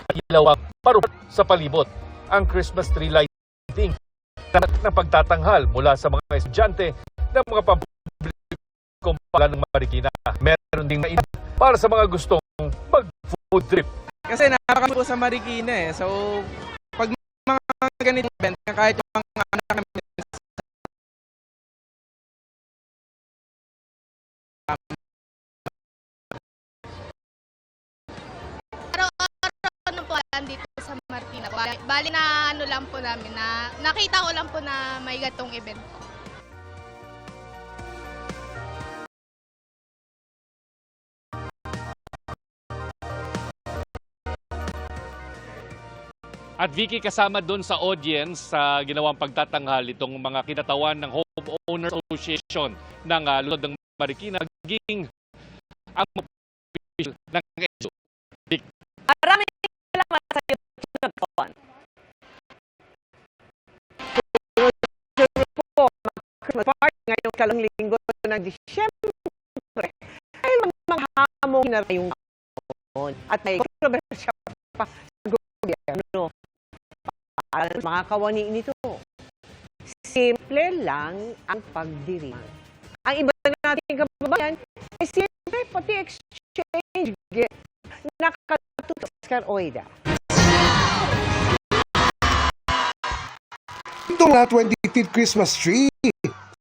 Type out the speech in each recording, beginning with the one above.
kilawang parupat sa palibot. Ang Christmas tree lighting ng pagtatanghal mula sa mga estudyante ng mga pampublikong paaralan ng Marikina. Meron ding mainit para sa mga gustong mag-food trip. Kasi napakamit po sa Marikina eh. So, pag mga ganito event, kahit yung mga anak namin dito sa Marikina. Bali na ano lang po namin na nakita ko lang po na may gatong event. At Vicky, kasama doon sa audience sa ginawang pagtatanghal itong mga kinatawan ng Homeowners Association ng lungsod ng Marikina, naging ang official ng EDSO. Maraming salamat sa YouTube po. Christmas party ngayong kalang linggo ng Disyembre ay mga hamong na tayong taon at may kontrobersya pa sa gobyerno. Para mga kawani nito, simple lang ang pagdiriwang. Ang iba nating kababayan ay simple pati exchange gift. Nakatutok Oscar Oida. Ito na 25th Christmas tree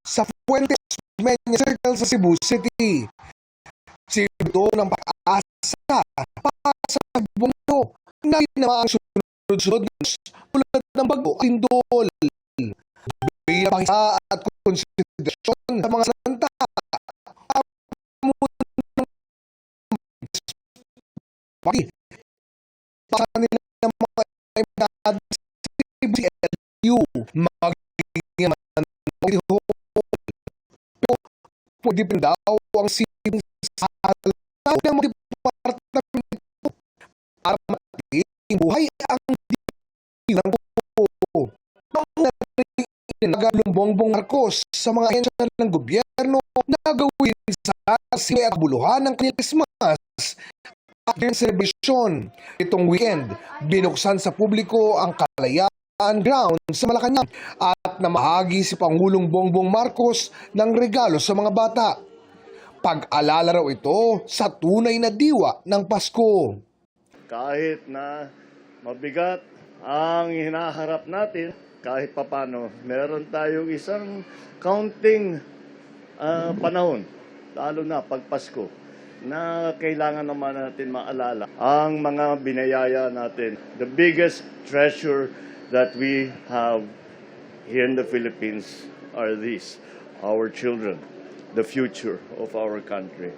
sa Fuentes Menya Circle sa Cebu City. Simbolo ng pag-asa para sa bundo na ginawa ang sunod-sunod tulad ng bago at lindol. Bilang pangisa at konsiderasyon sa mga santa. Para nila ng mga empleyado sa CLU magiging pwede pa daw ang sibing sa ng mga departamento para matiing buhay ang dilang po. Nagalong Bongbong Marcos sa mga ahensya ng gobyerno na gawin sa sila at buluhan ng kanilang Christmas at celebration. Itong weekend, binuksan sa publiko ang Kalayaan Ground sa Malacanang at namahagi si Pangulong Bongbong Marcos ng regalo sa mga bata. Pag-alala raw ito sa tunay na diwa ng Pasko. Kahit na mabigat ang hinaharap natin, kahit papano, meron tayong isang counting panahon, lalo na pag Pasko, na kailangan naman natin maalala ang mga binayaya natin. The biggest treasure that we have here in the Philippines are these, our children, the future of our country.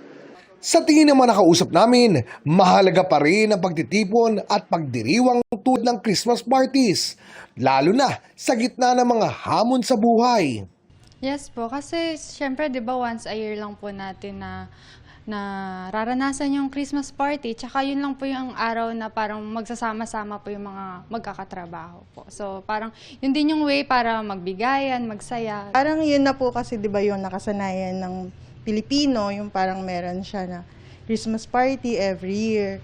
Sa tingin naman nakausap namin, mahalaga pa rin ang pagtitipon at pagdiriwang tulad ng Christmas parties, lalo na sa gitna ng mga hamon sa buhay. Yes po, kasi syempre 'di ba once a year lang po natin na raranasan yung Christmas party, tsaka yun lang po yung araw na parang magsasama-sama po yung mga magkakatrabaho po. So parang yun din yung way para magbigayan, magsaya. Parang yun na po kasi 'di ba yung nakasanayan ng Pilipino, yung parang meron siya na Christmas party every year.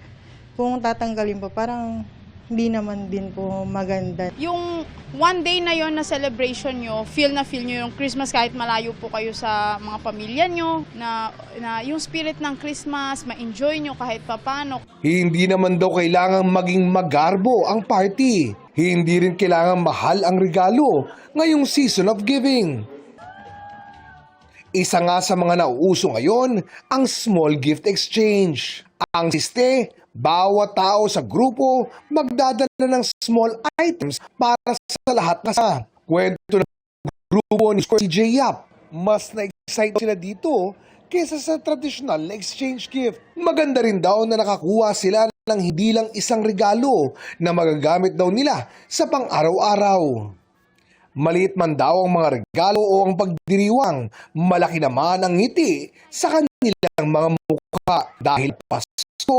Kung tatanggalin po, parang hindi naman din po maganda. Yung one day na yon na celebration nyo, feel nyo yung Christmas kahit malayo po kayo sa mga pamilya nyo, na yung spirit ng Christmas, ma-enjoy nyo kahit papano. Hindi naman daw kailangang maging magarbo ang party. Hindi rin kailangang mahal ang regalo ngayong season of giving. Isa nga sa mga nauuso ngayon ang small gift exchange. Ang siste, bawat tao sa grupo magdadala ng small items para sa lahat na sa kwento ng grupo ni CJ Yap. Mas na-excite sila dito kesa sa traditional na exchange gift. Maganda rin daw na nakakuha sila ng hindi lang isang regalo na magagamit daw nila sa pang-araw-araw. Maliit man daw ang mga regalo o ang pagdiriwang, malaki naman ang ngiti sa kanilang mga mukha dahil Pasko,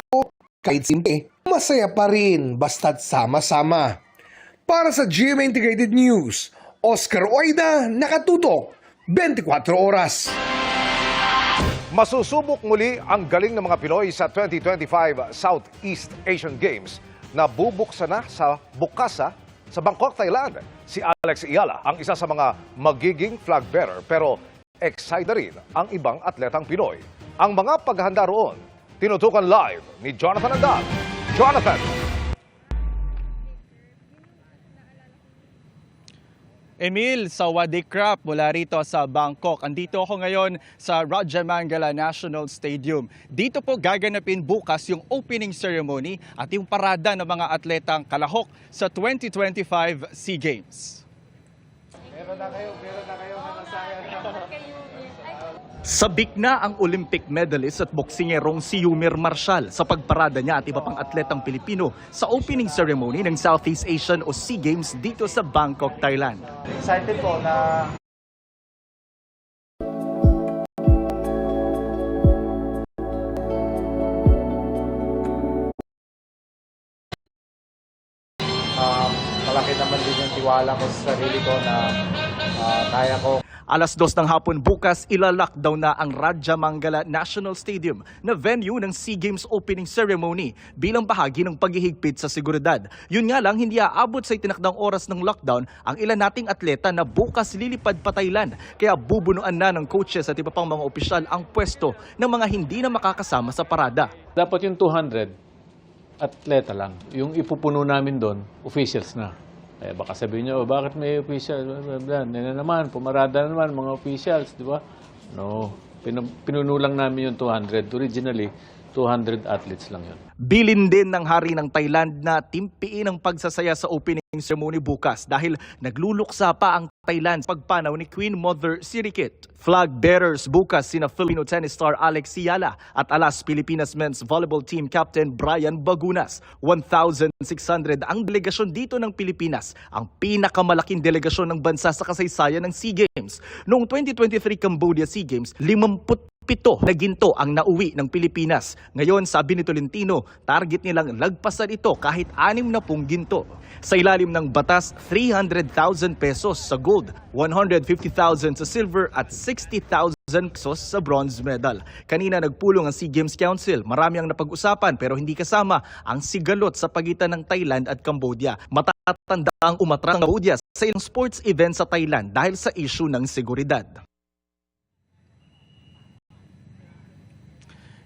kahit simple, masaya pa rin basta't sama-sama. Para sa GMA Integrated News, Oscar Oida, nakatutok, 24 oras. Masusubok muli ang galing ng mga Pinoy sa 2025 Southeast Asian Games. na bubuksan na sa Bukasa sa Bangkok, Thailand. Si Alex Iyala ang isa sa mga magiging flag bearer pero excited rin ang ibang atletang Pinoy. Ang mga paghahanda roon, tinutukan live ni Jonathan Andal. Jonathan! Emil, Sawadikrap mula rito sa Bangkok. Andito ako ngayon sa Rajamangala National Stadium. Dito po gaganapin bukas yung opening ceremony at yung parada ng mga atletang kalahok sa 2025 SEA Games. Meron na kayo manasayan. Sabik na ang Olympic medalist at boksingerong si Yumir Marshall sa pagparada niya at iba pang atletang Pilipino sa opening ceremony ng Southeast Asian o SEA Games dito sa Bangkok, Thailand. Excited po na malaki naman din yung tiwala ko sa sarili ko na kaya ko. Alas 2 ng hapon bukas, ilalockdown na ang Rajamangala National Stadium na venue ng SEA Games opening ceremony bilang bahagi ng paghihigpit sa seguridad. Yun nga lang, hindi aabot sa itinakdang oras ng lockdown ang ilan nating atleta na bukas lilipad pa Thailand. Kaya bubunuan na ng coaches at iba pang mga opisyal ang pwesto ng mga hindi na makakasama sa parada. Dapat yung 200 atleta lang. Yung ipupuno namin doon, officials na. Kaya baka sabihin nyo, bakit may official? Yan na naman, pumarada na naman mga officials, di ba? No, pinuno lang namin yung 200. Originally, 200 athletes lang yun. Bilin din ng hari ng Thailand na timpiin ang pagsasaya sa opening ceremony bukas dahil nagluluksa pa ang Thailand sa pagpanaw ni Queen Mother Sirikit. Flag bearers bukas sina Filipino tennis star Alex Iyala at Alas Pilipinas men's volleyball team captain Brian Bagunas. 1,600 ang delegasyon dito ng Pilipinas, ang pinakamalaking delegasyon ng bansa sa kasaysayan ng SEA Games. Noong 2023 Cambodia SEA Games, 57 na ginto ang nauwi ng Pilipinas. Ngayon, sabi ni Tolentino, target nilang lagpasan ito kahit 60 ginto. Sa ilalim ng batas, 300,000 pesos sa gold, 150,000 sa silver at 60,000 pesos sa bronze medal. Kanina nagpulong ang SEA Games Council. Marami ang napag-usapan pero hindi kasama ang sigalot sa pagitan ng Thailand at Cambodia. Matatanda ang umatras ng Cambodia sa ilang sports event sa Thailand dahil sa issue ng seguridad.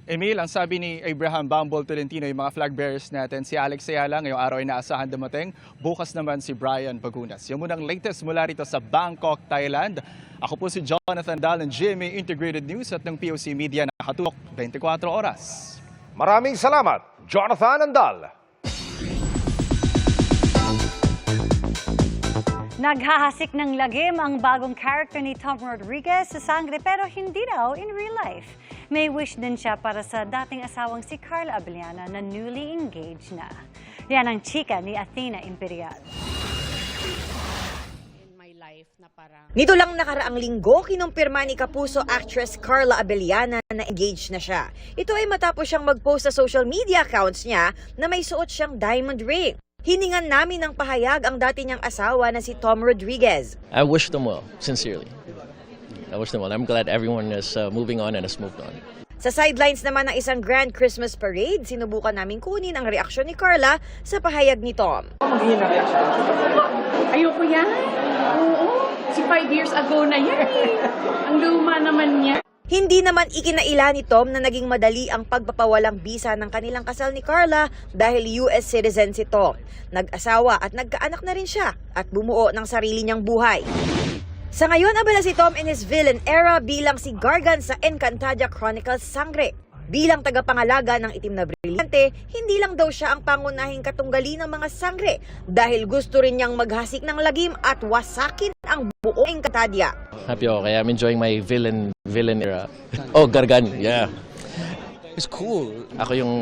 Emil, ang sabi ni Abraham Bumble Tolentino, yung mga flag bearers natin, si Alex Iyala ngayong araw ay naasahan dumating. Bukas naman si Brian Bagunas. Yung munang latest mula rito sa Bangkok, Thailand. Ako po si Jonathan Dahl ng GMA Integrated News at ng POC Media na nakatutok 24 oras. Maraming salamat, Jonathan Andal. Naghahasik ng lagim ang bagong character ni Tom Rodriguez sa Sangre pero hindi daw in real life. May wish din siya para sa dating asawang si Carla Abellana na newly engaged na. Yan ang chika ni Athena Imperial. Nito lang nakaraang linggo, kinumpirma ni Kapuso actress Carla Abellana na engaged na siya. Ito ay matapos siyang mag-post sa social media accounts niya na may suot siyang diamond ring. Hiningan namin ng pahayag ang dati niyang asawa na si Tom Rodriguez. I wish them well, sincerely. I wish them well. I'm glad everyone is moving on and has moved on. Sa sidelines naman ng isang grand Christmas parade, sinubukan namin kunin ang reaksyon ni Carla sa pahayag ni Tom. Ayoko yan. Oo. Si 5 years ago na yan. Ang luma naman niya. Hindi naman ikinaila ni Tom na naging madali ang pagpapawalang bisa ng kanilang kasal ni Carla dahil US citizen si Tom. Nag-asawa at nagkaanak na rin siya at bumuo ng sarili niyang buhay. Sa ngayon, abala si Tom in his villain era bilang si Gargan sa Encantadia Chronicles Sangre. Bilang tagapangalaga ng itim na brilyante, hindi lang daw siya ang pangunahing katunggali ng mga sangre dahil gusto rin niyang maghasik ng lagim at wasakin ang buong Encantadia. Happy ako kaya I'm enjoying my villain era. Oh, Gargan, yeah. It's cool. Ako yung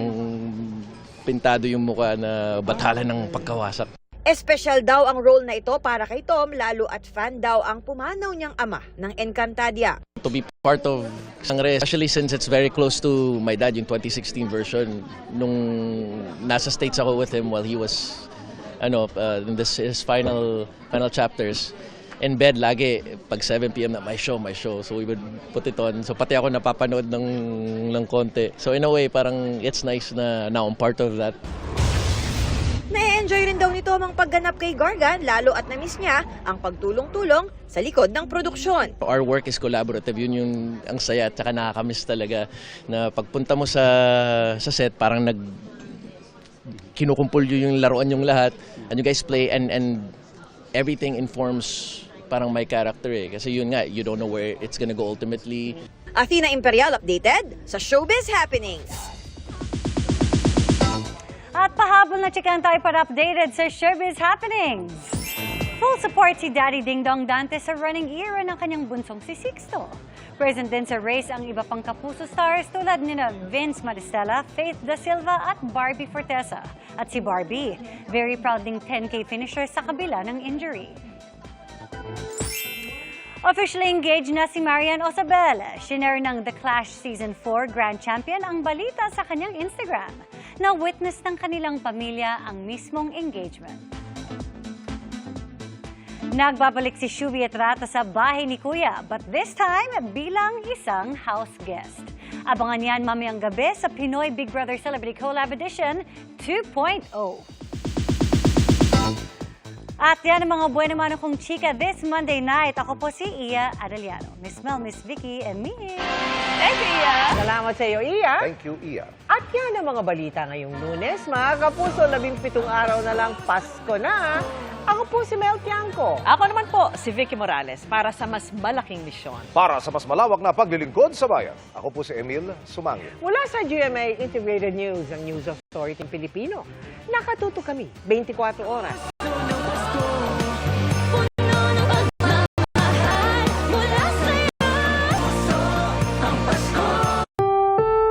pintado yung mukha na batalan ng pagkawasak. Espesyal daw ang role na ito para kay Tom, lalo at fan daw ang pumanaw niyang ama ng Encantadia. To be part of Sangre, especially since it's very close to my dad, yung 2016 version. Nung nasa States ako with him while he was in his final chapters, in bed lagi, pag 7 p.m. na my show. So we would put it on. So pati ako napapanood ng konti. So in a way, parang it's nice na now I'm part of that. Tomang pagganap kay Gargan, lalo at namiss niya ang pagtulong-tulong sa likod ng produksyon. Our work is collaborative. Yun yung ang saya at saka nakakamiss talaga na pagpunta mo sa set, parang kinukumpul yung laruan yung lahat and you guys play and everything informs parang my character eh. Kasi yun nga, you don't know where it's gonna go ultimately. Athena Imperial updated sa Showbiz Happenings. At pahabol na chikan tayo para updated sa Showbiz Happenings. Full support si Daddy Ding Dong Dante sa running era ng kanyang bunsong si Sixto. Present din sa race ang iba pang kapuso stars tulad nina Vince Maristella, Faith Da Silva at Barbie Fortesa. At si Barbie, very proud ding 10K finisher sa kabila ng injury. Officially engaged na si Marian Osabel. Shinare ng The Clash Season 4 Grand Champion ang balita sa kanyang Instagram na witness ng kanilang pamilya ang mismong engagement. Nagbabalik si Shubi Etrata sa bahay ni Kuya, but this time bilang isang house guest. Abangan yan mamayang gabi sa Pinoy Big Brother Celebrity Collab Edition 2.0. At yan ang mga buwan naman kong chika this Monday night. Ako po si Iya Adeliano. Miss Mel, Miss Vicky, and me. Thank you, Iya. Salamat sa iyo, Iya. Thank you, Iya. At yan ang mga balita ngayong Lunes. Mga kapuso, 17 araw na lang Pasko na. Ako po si Mel Tiangco. Ako naman po, si Vicky Morales, para sa mas malaking misyon. Para sa mas malawak na paglilingkod sa bayan, ako po si Emil Sumangil. Mula sa GMA Integrated News, ang News Authority ng Pilipino. Nakatuto kami 24 oras.